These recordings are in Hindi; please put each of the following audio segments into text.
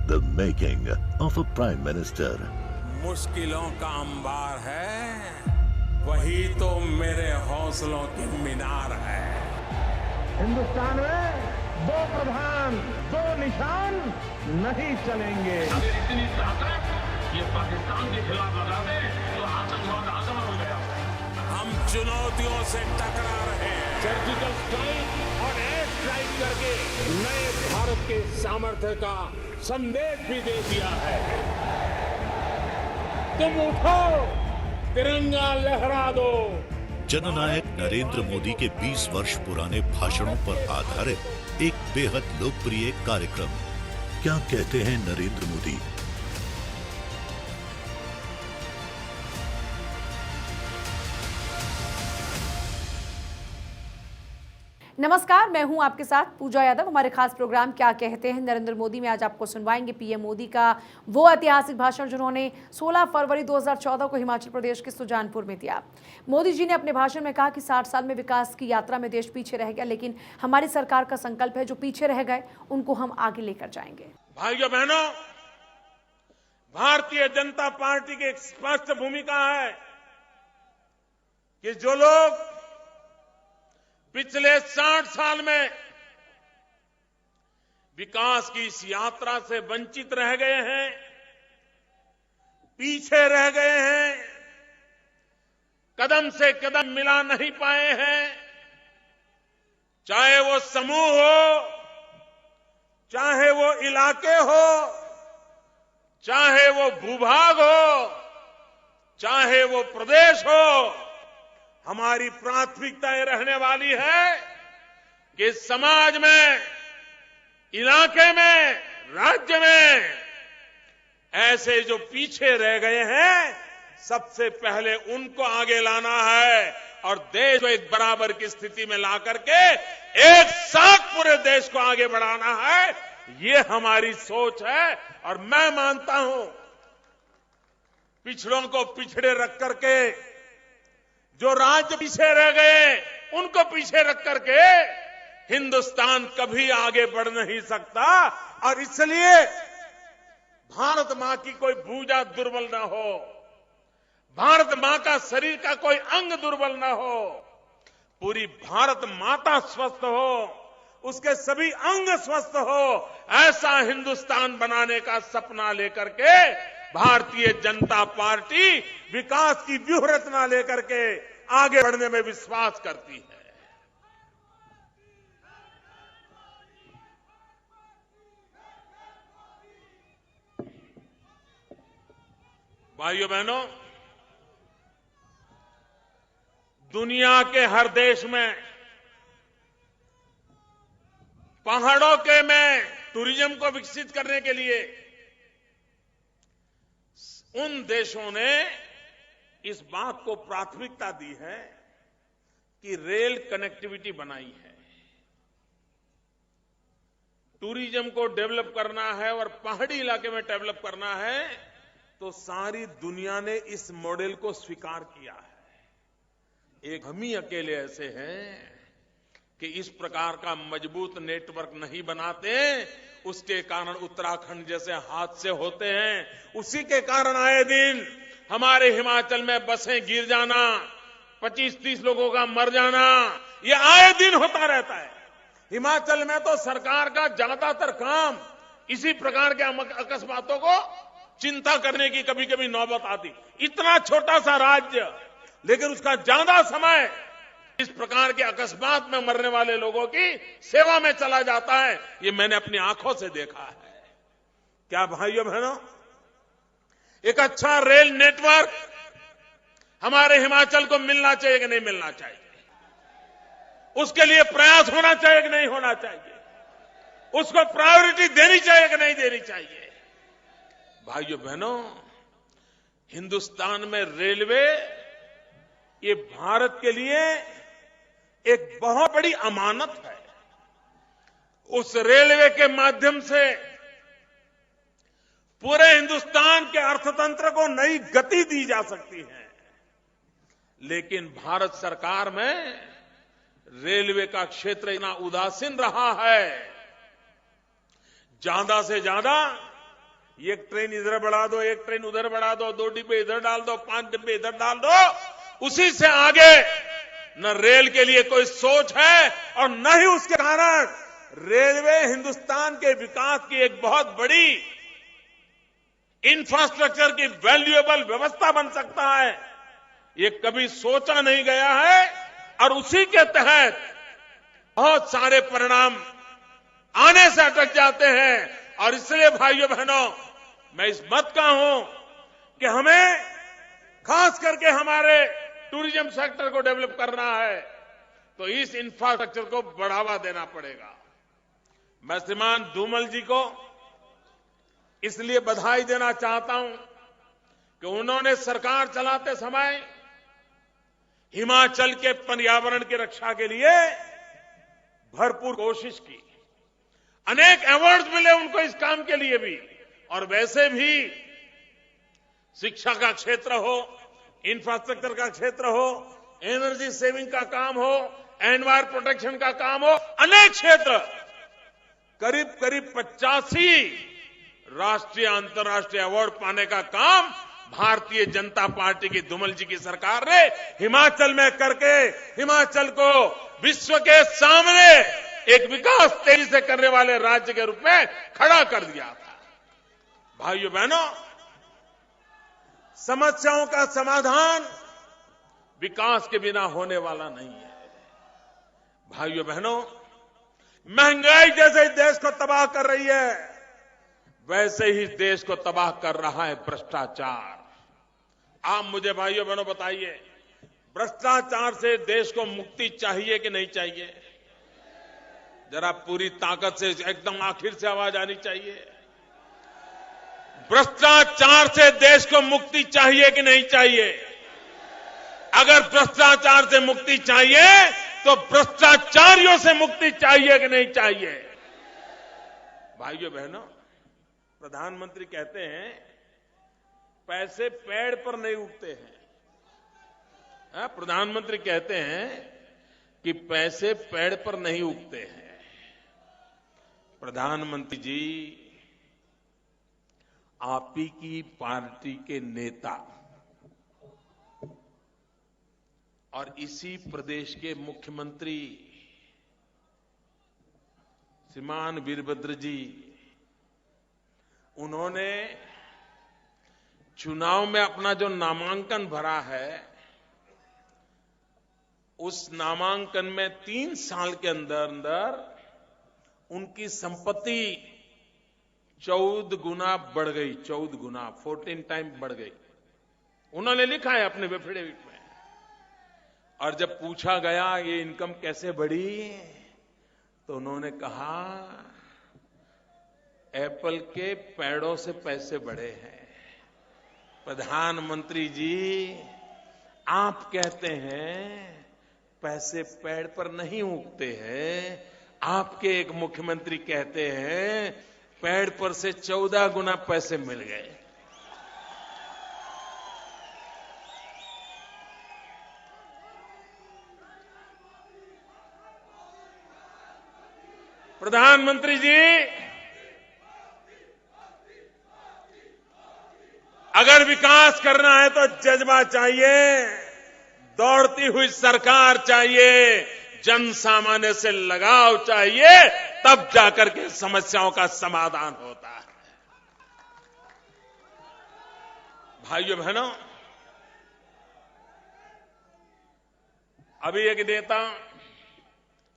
The making of a Prime Minister. मुश्किलों का अंबार है, वही तो मेरे हौसलों की मीनार है। हिंदुस्तान में दो प्रधान दो निशान नहीं चलेंगे। अगर इतनी ताकत ये पाकिस्तान के खिलाफ लगा दे तो आतंकवाद आजाद हो गया। हम चुनौतियों से टकरा रहे हैं। सर्जिकल स्ट्राइक और एयर स्ट्राइक करके नए भारत के सामर्थ्य का संदेश भी दे दिया है। तुम उठो, तिरंगा लहरा दो। जननायक नरेंद्र मोदी के 20 वर्ष पुराने भाषणों पर आधारित एक बेहद लोकप्रिय कार्यक्रम। क्या कहते हैं नरेंद्र मोदी? नमस्कार, मैं हूं आपके साथ पूजा यादव। हमारे खास प्रोग्राम क्या कहते हैं नरेंद्र मोदी में आज आपको सुनवाएंगे पीएम मोदी का वो ऐतिहासिक भाषण जिन्होंने 16 फरवरी 2014 को हिमाचल प्रदेश के सुजानपुर में दिया। मोदी जी ने अपने भाषण में कहा कि 60 साल में विकास की यात्रा में देश पीछे रह गया, लेकिन हमारी सरकार का संकल्प है जो पीछे रह गए उनको हम आगे लेकर जाएंगे। भाइयों बहनों, भारतीय जनता पार्टी की एक स्पष्ट भूमिका है कि जो लोग पिछले 60 साल में विकास की इस यात्रा से वंचित रह गए हैं, पीछे रह गए हैं, कदम से कदम मिला नहीं पाए हैं, चाहे वो समूह हो, चाहे वो इलाके हो, चाहे वो भूभाग हो, चाहे वो प्रदेश हो, हमारी प्राथमिकता ये रहने वाली है कि समाज में, इलाके में, राज्य में ऐसे जो पीछे रह गए हैं, सबसे पहले उनको आगे लाना है और देश को एक बराबर की स्थिति में ला करके एक साथ पूरे देश को आगे बढ़ाना है। ये हमारी सोच है और मैं मानता हूं पिछड़ों को पिछड़े रख करके, जो राज्य पीछे रह गए उनको पीछे रख करके हिंदुस्तान कभी आगे बढ़ नहीं सकता। और इसलिए भारत मां की कोई भुजा दुर्बल न हो, भारत मां का शरीर का कोई अंग दुर्बल न हो, पूरी भारत माता स्वस्थ हो, उसके सभी अंग स्वस्थ हो, ऐसा हिंदुस्तान बनाने का सपना लेकर के भारतीय जनता पार्टी विकास की व्यूह रचना लेकर के आगे बढ़ने में विश्वास करती है। भाइयों बहनों, दुनिया के हर देश में पहाड़ों के में टूरिज्म को विकसित करने के लिए उन देशों ने इस बात को प्राथमिकता दी है कि रेल कनेक्टिविटी बनाई है। टूरिज्म को डेवलप करना है और पहाड़ी इलाके में डेवलप करना है, तो सारी दुनिया ने इस मॉडल को स्वीकार किया है। एक हम ही अकेले ऐसे हैं कि इस प्रकार का मजबूत नेटवर्क नहीं बनाते, उसके कारण उत्तराखंड जैसे हादसे होते हैं। उसी के कारण आए दिन हमारे हिमाचल में बसें गिर जाना, 25-30 लोगों का मर जाना, ये आए दिन होता रहता है। हिमाचल में तो सरकार का ज्यादातर काम इसी प्रकार के अकस्मातों को चिंता करने की कभी कभी नौबत आती। इतना छोटा सा राज्य, लेकिन उसका ज्यादा समय इस प्रकार के अकस्मात में मरने वाले लोगों की सेवा में चला जाता है। ये मैंने अपनी आंखों से देखा है। क्या भाइयों बहनों, एक अच्छा रेल नेटवर्क हमारे हिमाचल को मिलना चाहिए कि नहीं मिलना चाहिए? उसके लिए प्रयास होना चाहिए कि नहीं होना चाहिए? उसको प्रायोरिटी देनी चाहिए कि नहीं देनी चाहिए? भाइयों बहनों, हिंदुस्तान में रेलवे ये भारत के लिए एक बहुत बड़ी अमानत है। उस रेलवे के माध्यम से पूरे हिंदुस्तान के अर्थतंत्र को नई गति दी जा सकती है। लेकिन भारत सरकार में रेलवे का क्षेत्र इतना उदासीन रहा है। ज्यादा से ज्यादा एक ट्रेन इधर बढ़ा दो, एक ट्रेन उधर बढ़ा दो, 2 डिब्बे इधर डाल दो, 5 डिब्बे इधर डाल दो। उसी से आगे न रेल के लिए कोई सोच है और न ही उसके कारण रेलवे हिंदुस्तान के विकास की एक बहुत बड़ी इंफ्रास्ट्रक्चर की वैल्यूएबल व्यवस्था बन सकता है, ये कभी सोचा नहीं गया है। और उसी के तहत बहुत सारे परिणाम आने से अटक जाते हैं। और इसलिए भाइयों बहनों, मैं इस मत का हूं कि हमें खास करके हमारे टूरिज्म सेक्टर को डेवलप करना है, तो इस इंफ्रास्ट्रक्चर को बढ़ावा देना पड़ेगा। मैं श्रीमान धूमल जी को इसलिए बधाई देना चाहता हूं कि उन्होंने सरकार चलाते समय हिमाचल के पर्यावरण की रक्षा के लिए भरपूर कोशिश की। अनेक अवार्ड मिले उनको इस काम के लिए भी। और वैसे भी शिक्षा का क्षेत्र हो, इंफ्रास्ट्रक्चर का क्षेत्र हो, एनर्जी सेविंग का काम हो, एनवायर प्रोटेक्शन का काम हो, अनेक क्षेत्र करीब करीब 85 राष्ट्रीय अंतर्राष्ट्रीय अवार्ड पाने का काम भारतीय जनता पार्टी की धूमल जी की सरकार ने हिमाचल में करके हिमाचल को विश्व के सामने एक विकास तेजी से करने वाले राज्य के रूप में खड़ा कर दिया था। भाइयों बहनों, समस्याओं का समाधान विकास के बिना होने वाला नहीं है। भाइयों बहनों, महंगाई जैसे देश को तबाह कर रही है, वैसे ही देश को तबाह कर रहा है भ्रष्टाचार। आप मुझे भाइयों बहनों बताइए, भ्रष्टाचार से देश को मुक्ति चाहिए कि नहीं चाहिए? जरा पूरी ताकत से एकदम आखिर से आवाज आनी चाहिए। भ्रष्टाचार से देश को मुक्ति चाहिए कि नहीं चाहिए? अगर भ्रष्टाचार से मुक्ति चाहिए तो भ्रष्टाचारियों से मुक्ति चाहिए कि नहीं चाहिए? भाइयों बहनों, प्रधानमंत्री कहते हैं पैसे पेड़ पर नहीं उगते हैं। प्रधानमंत्री कहते हैं कि पैसे पेड़ पर नहीं उगते हैं। प्रधानमंत्री जी, आप ही की पार्टी के नेता और इसी प्रदेश के मुख्यमंत्री श्रीमान वीरभद्र जी, उन्होंने चुनाव में अपना जो नामांकन भरा है, उस नामांकन में 3 साल के अंदर अंदर उनकी संपत्ति 14 गुना बढ़ गई। 14 गुना, 14 टाइम बढ़ गई। उन्होंने लिखा है अपने एफिडेविट में। और जब पूछा गया ये इनकम कैसे बढ़ी, तो उन्होंने कहा एप्पल के पेड़ों से पैसे बढ़े हैं। प्रधानमंत्री जी, आप कहते हैं पैसे पेड़ पर नहीं उगते हैं, आपके एक मुख्यमंत्री कहते हैं पेड़ पर से 14 गुना पैसे मिल गए। प्रधानमंत्री जी, अगर विकास करना है तो जज्बा चाहिए, दौड़ती हुई सरकार चाहिए, जन सामान्य से लगाव चाहिए, तब जाकर के समस्याओं का समाधान होता है। भाइयों बहनों, अभी एक नेता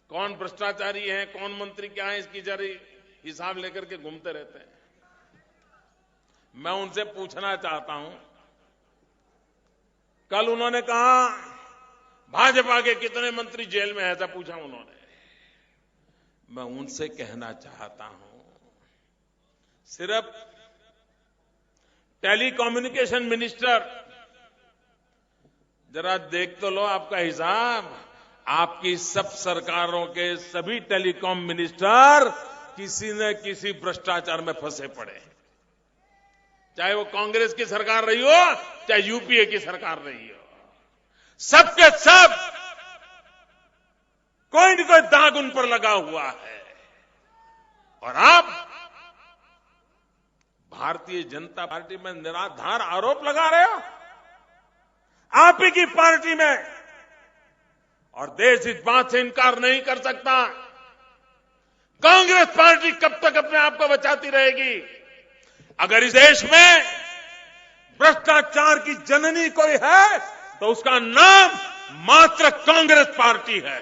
कौन भ्रष्टाचारी है, कौन मंत्री क्या है, इसकी जरी हिसाब लेकर के घूमते रहते हैं। मैं उनसे पूछना चाहता हूं, कल उन्होंने कहा भाजपा के कितने मंत्री जेल में है, ऐसा पूछा उन्होंने। मैं उनसे कहना चाहता हूं, सिर्फ टेलीकम्युनिकेशन मिनिस्टर, जरा देख तो लो आपका हिसाब। आपकी सब सरकारों के सभी टेलीकॉम मिनिस्टर किसी न किसी भ्रष्टाचार में फंसे पड़े, चाहे वो कांग्रेस की सरकार रही हो, चाहे यूपीए की सरकार रही हो। सबके सब कोई न कोई दाग उन पर लगा हुआ है। और अब भारतीय जनता पार्टी में निराधार आरोप लगा रहे हो? आप ही की पार्टी में। और देश इस बात से इनकार नहीं कर सकता, कांग्रेस पार्टी कब तक अपने आप को बचाती रहेगी? अगर इस देश में भ्रष्टाचार की जननी कोई है तो उसका नाम मात्र कांग्रेस पार्टी है।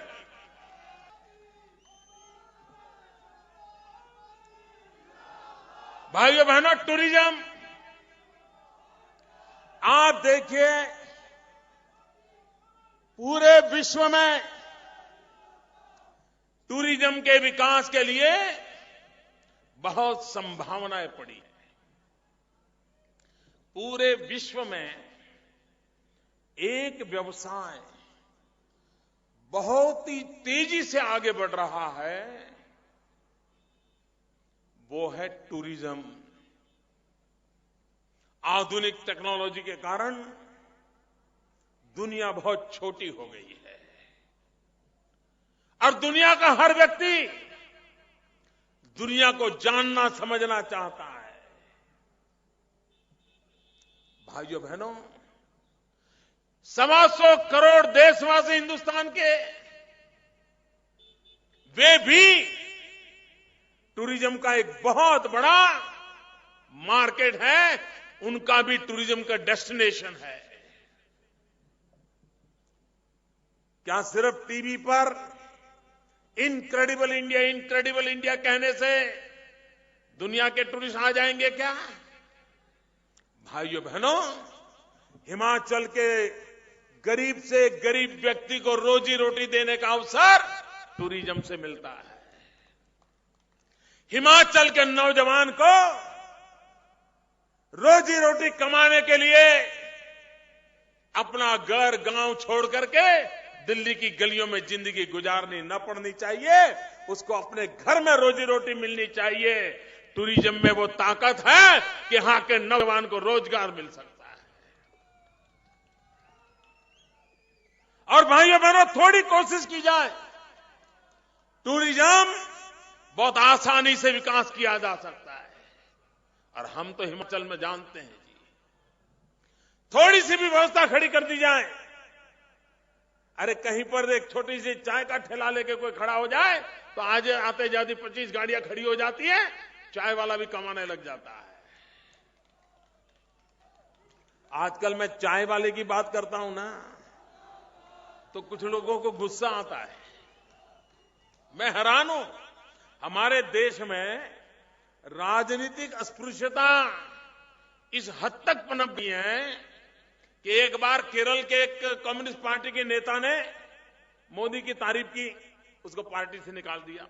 भाइयों बहनों, टूरिज्म, आप देखिए पूरे विश्व में टूरिज्म के विकास के लिए बहुत संभावनाएं पड़ी हैं। पूरे विश्व में एक व्यवसाय बहुत ही तेजी से आगे बढ़ रहा है, वो है टूरिज्म। आधुनिक टेक्नोलॉजी के कारण दुनिया बहुत छोटी हो गई है और दुनिया का हर व्यक्ति दुनिया को जानना समझना चाहता है। भाइयों बहनों, 125 करोड़ देशवासी हिंदुस्तान के, वे भी टूरिज्म का एक बहुत बड़ा मार्केट है, उनका भी टूरिज्म का डेस्टिनेशन है। क्या सिर्फ टीवी पर इनक्रेडिबल इंडिया कहने से दुनिया के टूरिस्ट आ जाएंगे क्या? भाइयों बहनों, हिमाचल के गरीब से गरीब व्यक्ति को रोजी रोटी देने का अवसर टूरिज्म से मिलता है। हिमाचल के नौजवान को रोजी रोटी कमाने के लिए अपना घर गांव छोड़ करके दिल्ली की गलियों में जिंदगी गुजारनी न पड़नी चाहिए, उसको अपने घर में रोजी रोटी मिलनी चाहिए। टूरिज्म में वो ताकत है कि यहां के नौजवान को रोजगार मिल सकता है। और भाइयों बहनों, थोड़ी कोशिश की जाए, टूरिज्म बहुत आसानी से विकास किया जा सकता है। और हम तो हिमाचल में जानते हैं जी, थोड़ी सी भी व्यवस्था खड़ी कर दी जाए, अरे कहीं पर एक छोटी सी चाय का ठेला लेके कोई खड़ा हो जाए तो आज आते जाती 25 गाड़ियां खड़ी हो जाती है, चाय वाला भी कमाने लग जाता है। आजकल मैं चाय वाले की बात करता हूं ना, तो कुछ लोगों को गुस्सा आता है। मैं हैरान हूं, हमारे देश में राजनीतिक अस्पृश्यता इस हद तक पनप गई है कि एक बार केरल के एक कम्युनिस्ट पार्टी के नेता ने मोदी की तारीफ की, उसको पार्टी से निकाल दिया।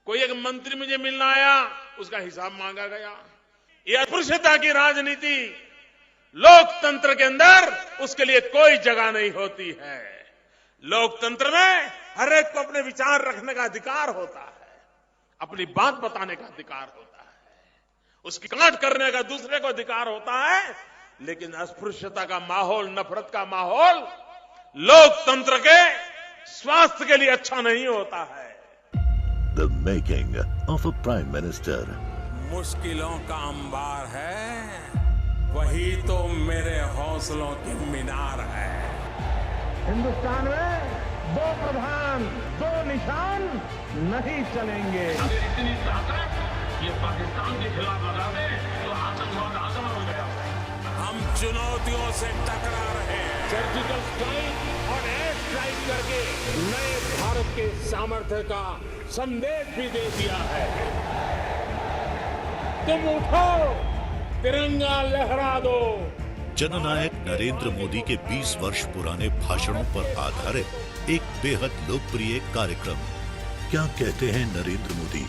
कोई एक मंत्री मुझे मिलना आया, उसका हिसाब मांगा गया। ये अस्पृश्यता की राजनीति लोकतंत्र के अंदर, उसके लिए कोई जगह नहीं होती है। लोकतंत्र में हर एक को अपने विचार रखने का अधिकार होता है, अपनी बात बताने का अधिकार होता है, उसकी काट करने का दूसरे को अधिकार होता है। लेकिन अस्पृश्यता का माहौल, नफरत का माहौल लोकतंत्र के स्वास्थ्य के लिए अच्छा नहीं होता है। The making of a Prime Minister. मुश्किलों का अंबार है, वही तो मेरे हौसलों की मीनार है। हिंदुस्तान में 2 प्रधान 2 निशान नहीं चलेंगे। अगर इतनी ताकत ये पाकिस्तान के खिलाफ लगा दे तो आतंकवाद आसमान हो गया। हम चुनौतियों से टकरा रहे हैं। सर्जिकल स्ट्राइक और एयर स्ट्राइक करके नए भारत के सामर्थ्य का संदेश भी दे दिया है। तुम उठो, तिरंगा लहरा दो। जननायक नरेंद्र मोदी के 20 वर्ष पुराने भाषणों पर आधारित एक बेहद लोकप्रिय कार्यक्रम क्या कहते हैं नरेंद्र मोदी,